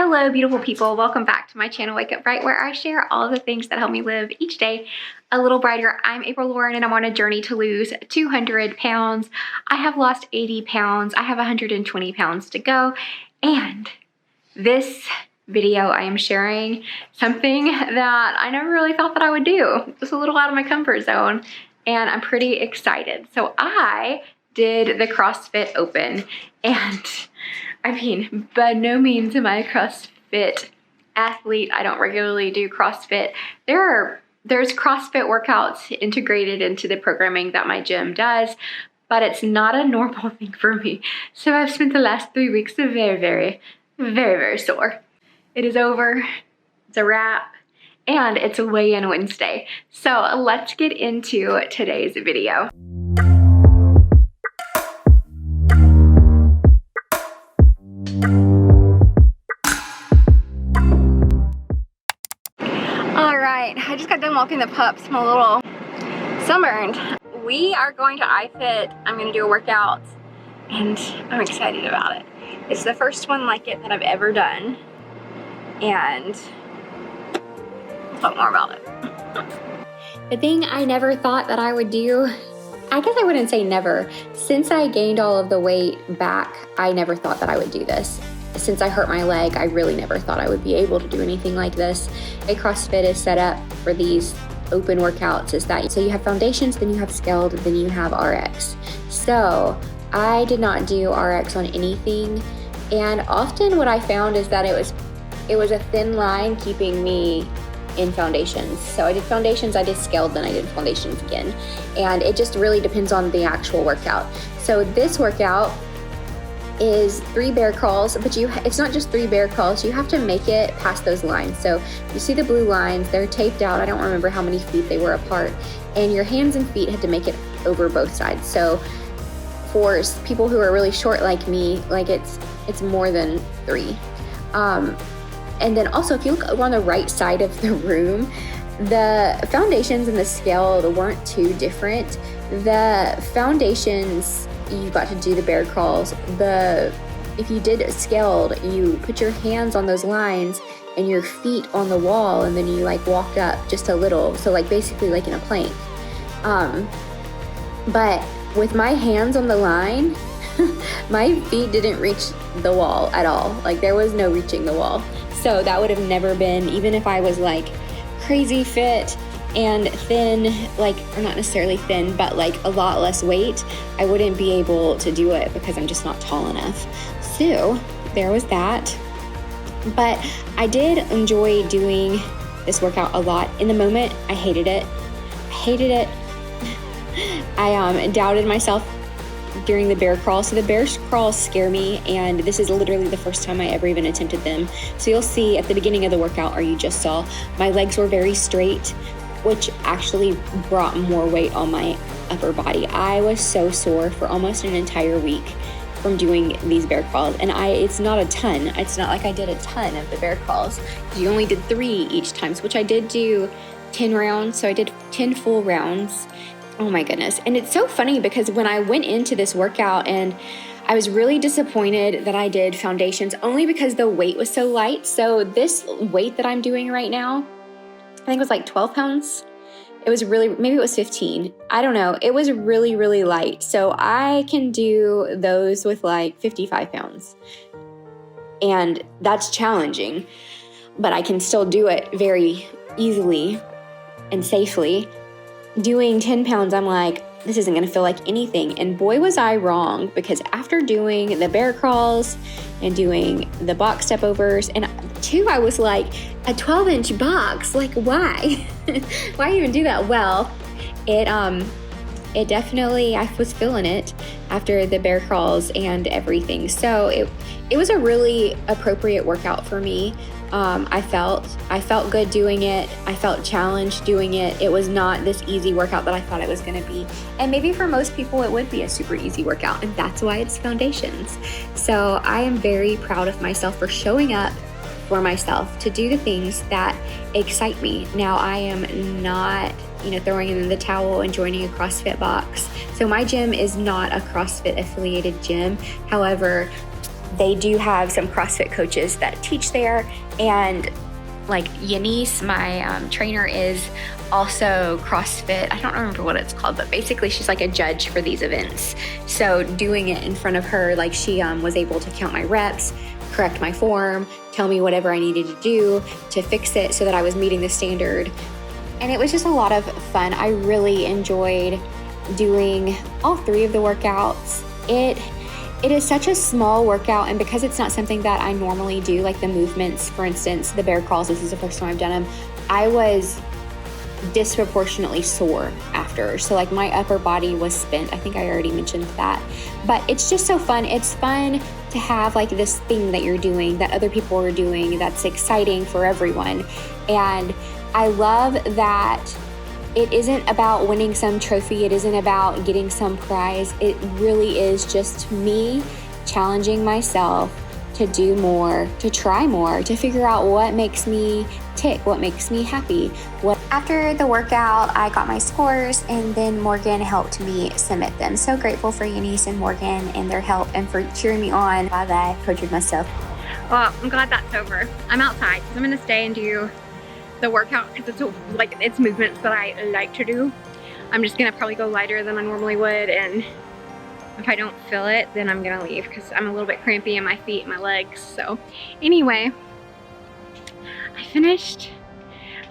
Hello, beautiful people. Welcome back to my channel, Wake Up Bright, where I share all of the things that help me live each day a little brighter. I'm April Lauren, and I'm on a journey to lose 200 pounds. I have lost 80 pounds. I have 120 pounds to go. And this video, I am sharing something that I never really thought that I would do. Just a little out of my comfort zone, and I'm pretty excited. So I did the CrossFit Open, and I mean, by no means am I a CrossFit athlete. I don't regularly do CrossFit. There's CrossFit workouts integrated into the programming that my gym does, but it's not a normal thing for me. So I've spent the last 3 weeks very sore. It is over, it's a wrap, and it's a weigh-in Wednesday. So let's get into today's video. I just got done walking the pups. I'm a little sunburned. We are going to iFit. I'm going to do a workout, and I'm excited about it. It's the first one like it that I've ever done, and I'll talk more about it. The thing I never thought that I would do, I guess I wouldn't say never. Since I gained all of the weight back, I never thought that I would do this. Since I hurt my leg, I really never thought I would be able to do anything like this. A CrossFit is set up for these open workouts is that, so you have foundations, then you have scaled, then you have RX. So I did not do RX on anything, and often what I found is that it was a thin line keeping me in foundations. So I did foundations, I did scaled, then I did foundations again. And it just really depends on the actual workout. So this workout is 3 bear crawls, but it's not just 3 bear crawls, you have to make it past those lines. So you see the blue lines, they're taped out, I don't remember how many feet they were apart, and your hands and feet had to make it over both sides. So for people who are really short like me, like it's more than 3. And then also if you look on the right side of the room, the foundations and the scaled weren't too different. The foundations, you got to do the bear crawls. If you did scaled, you put your hands on those lines and your feet on the wall, and then you like walked up just a little. So like basically like in a plank. But with my hands on the line, my feet didn't reach the wall at all. Like there was no reaching the wall. So that would have never been, even if I was like crazy fit and thin, like, or not necessarily thin, but like a lot less weight, I wouldn't be able to do it because I'm just not tall enough. So there was that. But I did enjoy doing this workout a lot. In the moment, I hated it. I doubted myself during the bear crawl. So the bear crawls scare me, and this is literally the first time I ever even attempted them. So you'll see at the beginning of the workout, or you just saw, my legs were very straight, which actually brought more weight on my upper body. I was so sore for almost an entire week from doing these bear crawls. And it's not a ton. It's not like I did a ton of the bear crawls. You only did 3 each time, which I did do 10 rounds. So I did 10 full rounds. Oh my goodness. And it's so funny because when I went into this workout, and I was really disappointed that I did foundations only because the weight was so light. So this weight that I'm doing right now, I think it was like 12 pounds. It was really, maybe it was 15. I don't know. It was really light. So I can do those with like 55 pounds. And that's challenging, but I can still do it very easily and safely. Doing 10 pounds, I'm like, this isn't going to feel like anything. And boy, was I wrong, because after doing the bear crawls and doing the box step overs, and 2, I was like, a 12-inch box, like why? Why even do that? Well, it definitely, I was feeling it after the bear crawls and everything. So it was a really appropriate workout for me. I felt good doing it. I felt challenged doing it. It was not this easy workout that I thought it was going to be. And maybe for most people it would be a super easy workout, and that's why it's foundations. So I am very proud of myself for showing up for myself to do the things that excite me. Now I am not, throwing in the towel and joining a CrossFit box. So my gym is not a CrossFit affiliated gym. However, they do have some CrossFit coaches that teach there, and like Yanis, my trainer, is also CrossFit. I don't remember what it's called, but basically she's like a judge for these events. So doing it in front of her, like she was able to count my reps, correct my form, tell me whatever I needed to do to fix it so that I was meeting the standard. And it was just a lot of fun. I really enjoyed doing all 3 of the workouts. It is such a small workout, and because it's not something that I normally do, like the movements, for instance, the bear crawls, this is the first time I've done them, I was disproportionately sore after. So like my upper body was spent. I think I already mentioned that. But it's just so fun. It's fun to have like this thing that you're doing, that other people are doing, that's exciting for everyone. And I love that it isn't about winning some trophy. It isn't about getting some prize. It really is just me challenging myself to do more, to try more, to figure out what makes me tick, what makes me happy. After the workout, I got my scores, and then Morgan helped me submit them. So grateful for Eunice and Morgan and their help and for cheering me on while I perjured myself. Well, I'm glad that's over. I'm outside because I'm gonna stay and do the workout because it's movements that I like to do. I'm just gonna probably go lighter than I normally would, and if I don't feel it, then I'm gonna leave because I'm a little bit crampy in my feet and my legs. So anyway, I finished.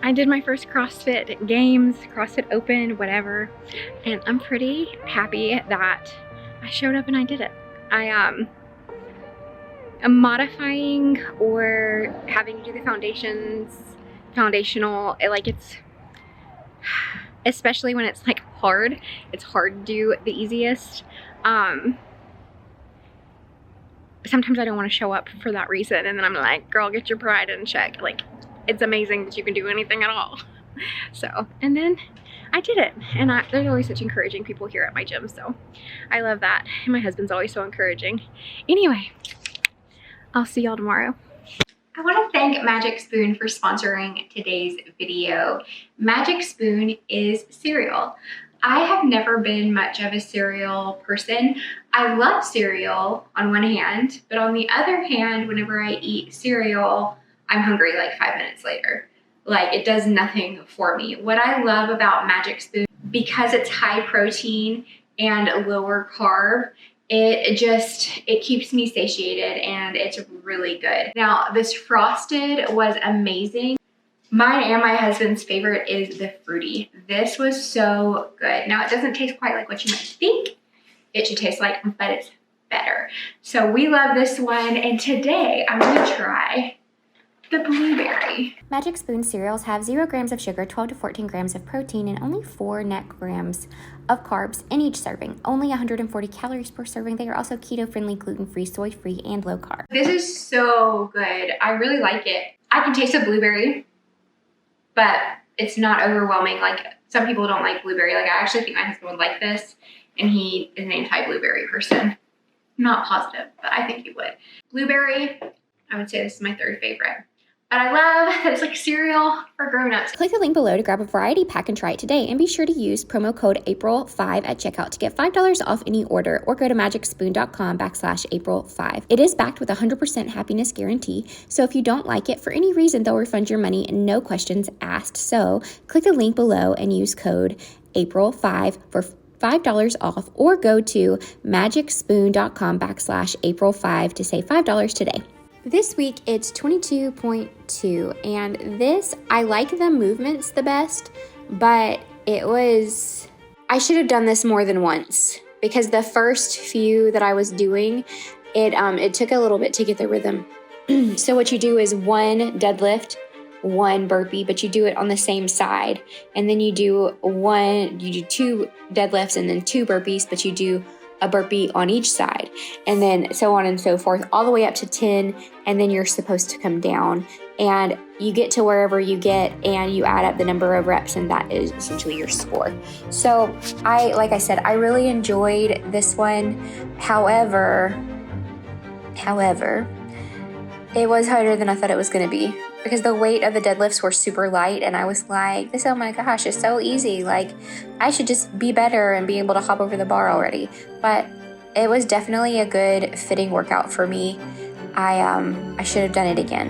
I did my first CrossFit games, CrossFit Open, whatever, and I'm pretty happy that I showed up and I did it. I'm modifying or having to do the foundational, it's, especially when it's like hard, it's hard to do the easiest. Sometimes I don't want to show up for that reason, and then I'm like, girl, get your pride in check. Like, it's amazing that you can do anything at all. So, and then I did it, and there's always such encouraging people here at my gym, so I love that. And my husband's always so encouraging. Anyway, I'll see y'all tomorrow. I want to thank Magic Spoon for sponsoring today's video. Magic Spoon is cereal. I have never been much of a cereal person. I love cereal on one hand, but on the other hand, whenever I eat cereal, I'm hungry like 5 minutes later. Like, it does nothing for me. What I love about Magic Spoon, because it's high protein and lower carb, it keeps me satiated, and it's really good. Now, this frosted was amazing. Mine and my husband's favorite is the fruity. This was so good. Now, it doesn't taste quite like what you might think it should taste like, but it's better. So we love this one, and today I'm gonna try the blueberry. Magic Spoon cereals have 0 grams of sugar, 12 to 14 grams of protein, and only 4 net grams of carbs in each serving. Only 140 calories per serving. They are also keto-friendly, gluten-free, soy-free, and low carb. This is so good. I really like it. I can taste the blueberry, but it's not overwhelming. Like, some people don't like blueberry. Like, I actually think my husband would like this, and he is an anti-blueberry person. I'm not positive, but I think he would. Blueberry, I would say this is my 3rd favorite. But I love that it's like cereal for grown-ups. Click the link below to grab a variety pack and try it today. And be sure to use promo code April5 at checkout to get $5 off any order, or go to magicspoon.com/April5. It is backed with a 100% happiness guarantee. So if you don't like it for any reason, they'll refund your money and no questions asked. So click the link below and use code April5 for $5 off, or go to magicspoon.com/April5 to save $5 today. This week it's 22.2, and this, I like the movements the best, but I should have done this more than once, because the first few that I was doing, it took a little bit to get the rhythm. So what you do is 1 deadlift, 1 burpee, but you do it on the same side, and then you do 2 deadlifts and then 2 burpees, but you do a burpee on each side, and then so on and so forth, all the way up to 10, and then you're supposed to come down, and you get to wherever you get, and you add up the number of reps, and that is essentially your score. So like I said, I really enjoyed this one. However, it was harder than I thought it was going to be, because the weight of the deadlifts were super light, and I was like, oh my gosh, it's so easy. Like, I should just be better and be able to hop over the bar already. But it was definitely a good fitting workout for me. I should have done it again.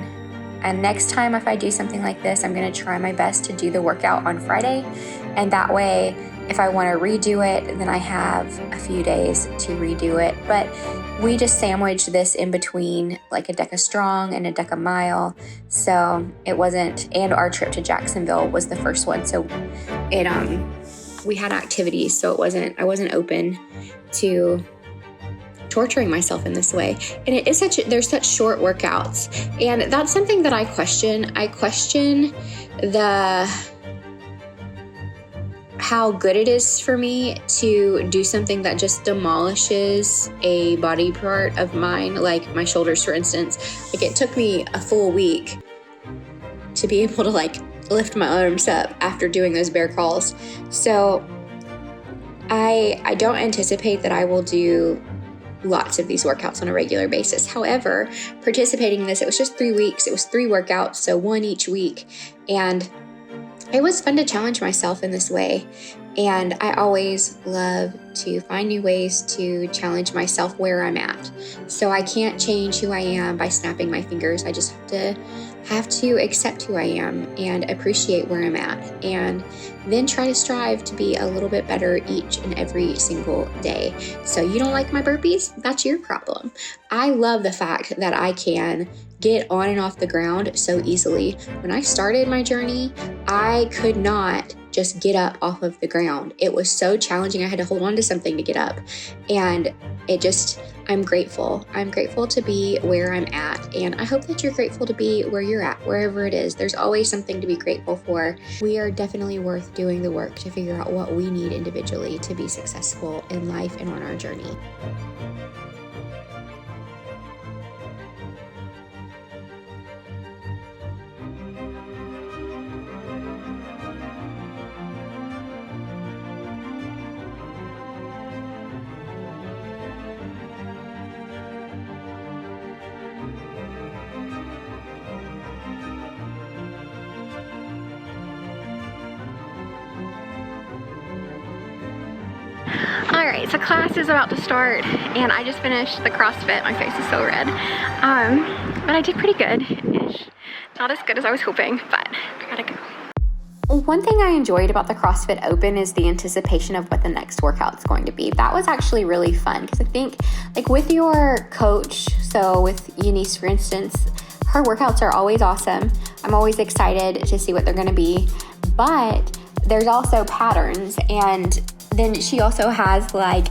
And next time if I do something like this, I'm going to try my best to do the workout on Friday. And that way, if I want to redo it, then I have a few days to redo it. But we just sandwiched this in between like a Deca Strong and a Deca Mile. So it wasn't, and our trip to Jacksonville was the first one. So we had activities, so I wasn't open to torturing myself in this way. And it is there's such short workouts. And that's something that I question. I question how good it is for me to do something that just demolishes a body part of mine, like my shoulders, for instance. Like, it took me a full week to be able to like lift my arms up after doing those bear crawls. So I don't anticipate that I will do lots of these workouts on a regular basis. However, participating in this, it was just 3 weeks. It was 3 workouts, so 1 each week. And it was fun to challenge myself in this way. And I always love to find new ways to challenge myself where I'm at. So I can't change who I am by snapping my fingers. I just have to accept who I am and appreciate where I'm at, and then try to strive to be a little bit better each and every single day. So you don't like my burpees? That's your problem. I love the fact that I can get on and off the ground so easily. When I started my journey, I could not just get up off of the ground. It was so challenging. I had to hold on to something to get up. And I'm grateful. I'm grateful to be where I'm at. And I hope that you're grateful to be where you're at, wherever it is. There's always something to be grateful for. We are definitely worth doing the work to figure out what we need individually to be successful in life and on our journey. Alright, so class is about to start, and I just finished the CrossFit. My face is so red. But I did pretty good-ish. Not as good as I was hoping, but I gotta go. One thing I enjoyed about the CrossFit Open is the anticipation of what the next workout's going to be. That was actually really fun, because I think, like, with your coach, so with Eunice, for instance, her workouts are always awesome. I'm always excited to see what they're going to be, but there's also patterns, and then she also has like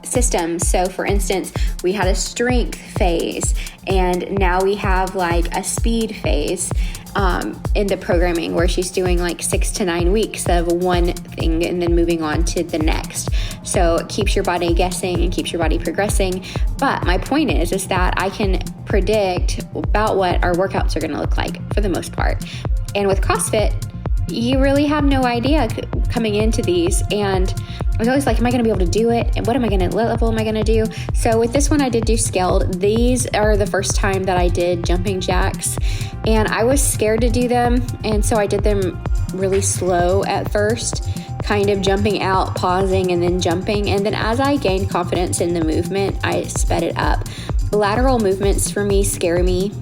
systems. So for instance, we had a strength phase, and now we have like a speed phase in the programming, where she's doing like 6 to 9 weeks of one thing and then moving on to the next. So it keeps your body guessing and keeps your body progressing. But my point is that I can predict about what our workouts are going to look like for the most part. And with CrossFit, you really have no idea coming into these. And I was always like, am I going to be able to do it? And what level am I going to do? So with this one, I did do scaled. These are the first time that I did jumping jacks, and I was scared to do them. And so I did them really slow at first, kind of jumping out, pausing, and then jumping. And then as I gained confidence in the movement, I sped it up. Lateral movements for me scare me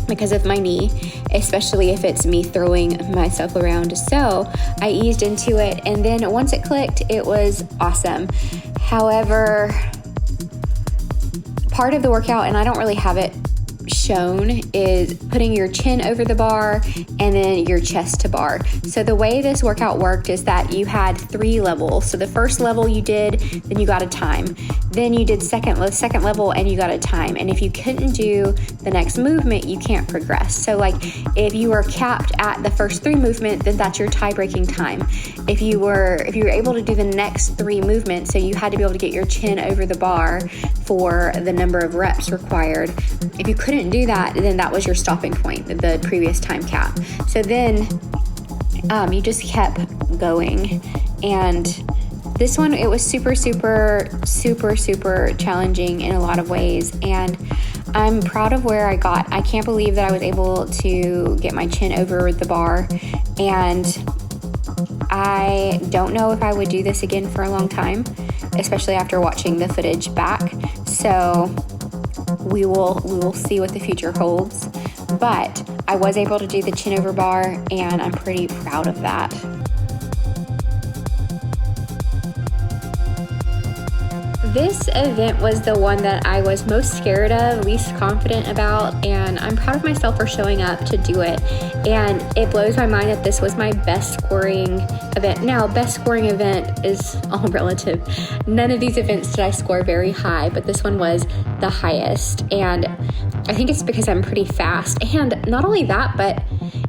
because of my knee, especially if it's me throwing myself around. So I eased into it, and then once it clicked, it was awesome. However, part of the workout, and I don't really have it shown, is putting your chin over the bar and then your chest to bar. So the way this workout worked is that you had 3 levels. So the first level you did, then you got a time. Then you did second level and you got a time. And if you couldn't do the next movement, you can't progress. So like if you were capped at the first 3 movements, then that's your tie-breaking time. If you were able to do the next 3 movements, so you had to be able to get your chin over the bar for the number of reps required. If you couldn't do that, then that was your stopping point, the previous time cap. So then you just kept going. And this one, it was super challenging in a lot of ways. And I'm proud of where I got. I can't believe that I was able to get my chin over the bar. And I don't know if I would do this again for a long time. especially after watching the footage back. So we will see what the future holds. But I was able to do the chin over bar, and I'm pretty proud of that. This event was the one that I was most scared of, least confident about, and I'm proud of myself for showing up to do it. And it blows my mind that this was my best scoring event. Now, best scoring event is all relative. None of these events did I score very high, but this one was the highest. And I think it's because I'm pretty fast. And not only that, but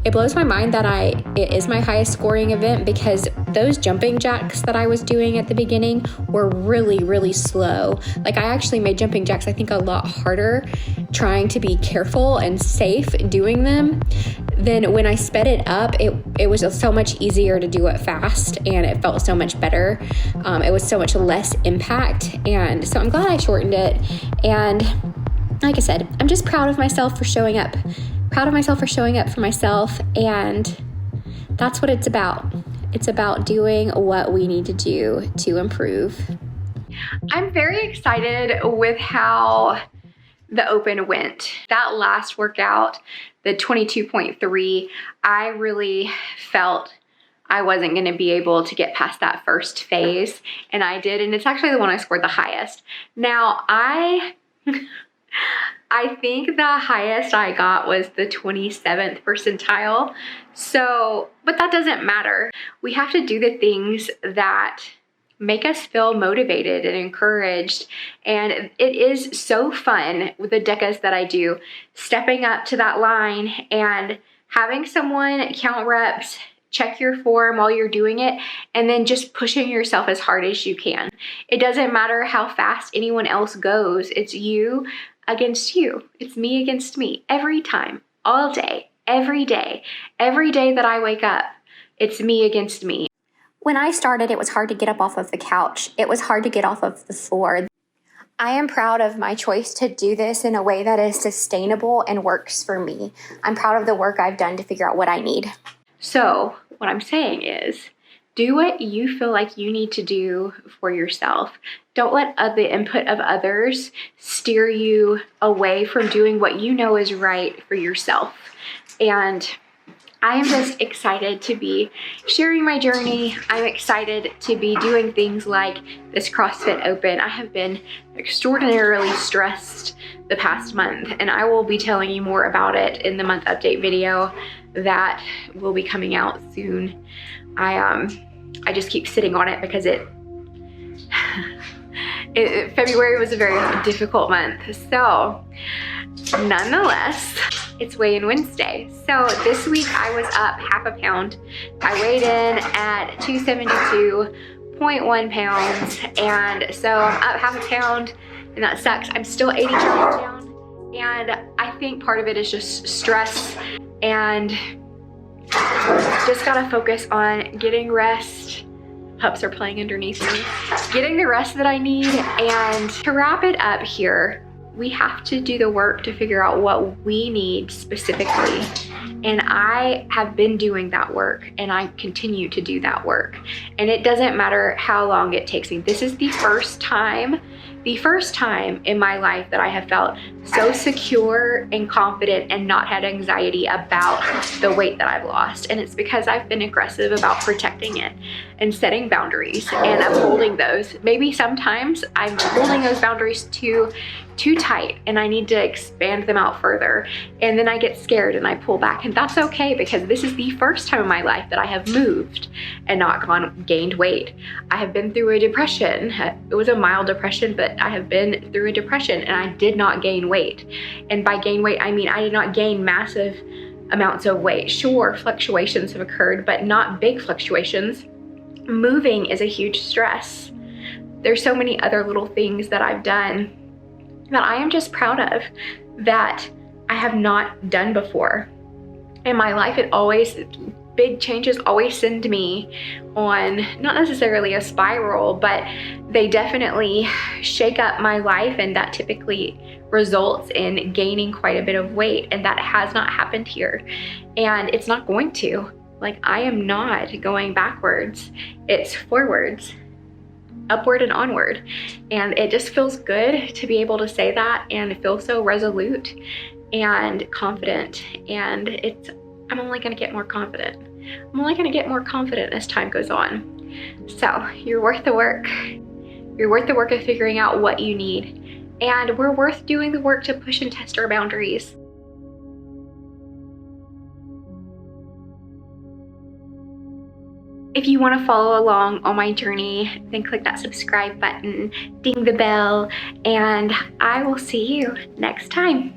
it blows my mind that it is my highest scoring event, because those jumping jacks that I was doing at the beginning were really, really slow. Like, I actually made jumping jacks, I think, a lot harder trying to be careful and safe doing them. Then when I sped it up, it was so much easier to do it fast, and it felt so much better. It was so much less impact, and so I'm glad I shortened it. And like I said, I'm just proud of myself for showing up. Proud of myself for showing up for myself, and that's what it's about. It's about doing what we need to do to improve. I'm very excited with how the open went. That last workout, the 22.3, I really felt I wasn't going to be able to get past that first phase, and I did, and it's actually the one I scored the highest. Now, I think the highest I got was the 27th percentile. So, but that doesn't matter. We have to do the things that make us feel motivated and encouraged. And it is so fun with the decas that I do, stepping up to that line and having someone count reps, check your form while you're doing it, and then just pushing yourself as hard as you can. It doesn't matter how fast anyone else goes. It's you against you. It's me against me every time, all day, every day that I wake up. It's me against me. When I started, it was hard to get up off of the couch. It was hard to get off of the floor. I am proud of my choice to do this in a way that is sustainable and works for me. I'm proud of the work I've done to figure out what I need. So what I'm saying is, do what you feel like you need to do for yourself. Don't let the input of others steer you away from doing what you know is right for yourself. And I am just excited to be sharing my journey. I'm excited to be doing things like this CrossFit Open. I have been extraordinarily stressed the past month, and I will be telling you more about it in the month update video that will be coming out soon. I just keep sitting on it because February was a very difficult month. So nonetheless, it's weigh-in Wednesday. So this week I was up half a pound. I weighed in at 272.1 pounds. And so I'm up half a pound, and that sucks. I'm still 80 pounds down. And I think part of it is just stress, and just gotta focus on getting rest. Pups are playing underneath me. Getting the rest that I need. And to wrap it up here, we have to do the work to figure out what we need specifically. And I have been doing that work, and I continue to do that work. And it doesn't matter how long it takes me. This is the first time in my life that I have felt so secure and confident and not had anxiety about the weight that I've lost. And it's because I've been aggressive about protecting it and setting boundaries and upholding those. Maybe sometimes I'm holding those boundaries too tight, and I need to expand them out further. And then I get scared and I pull back, and that's okay, because this is the first time in my life that I have moved and not gained weight. I have been through a depression. It was a mild depression, but I have been through a depression, and I did not gain weight. And by gain weight, I mean I did not gain massive amounts of weight. Sure, fluctuations have occurred, but not big fluctuations. Moving is a huge stress. There's so many other little things that I've done that I am just proud of that I have not done before. In my life, big changes always send me on, not necessarily a spiral, but they definitely shake up my life, and that typically results in gaining quite a bit of weight, and that has not happened here. And it's not going to. Like, I am not going backwards, it's forwards. upward and onward. And it just feels good to be able to say that and feel so resolute and confident. And I'm only gonna get more confident. I'm only gonna get more confident as time goes on. So you're worth the work. You're worth the work of figuring out what you need. And we're worth doing the work to push and test our boundaries. If you want to follow along on my journey, then click that subscribe button, ding the bell, and I will see you next time.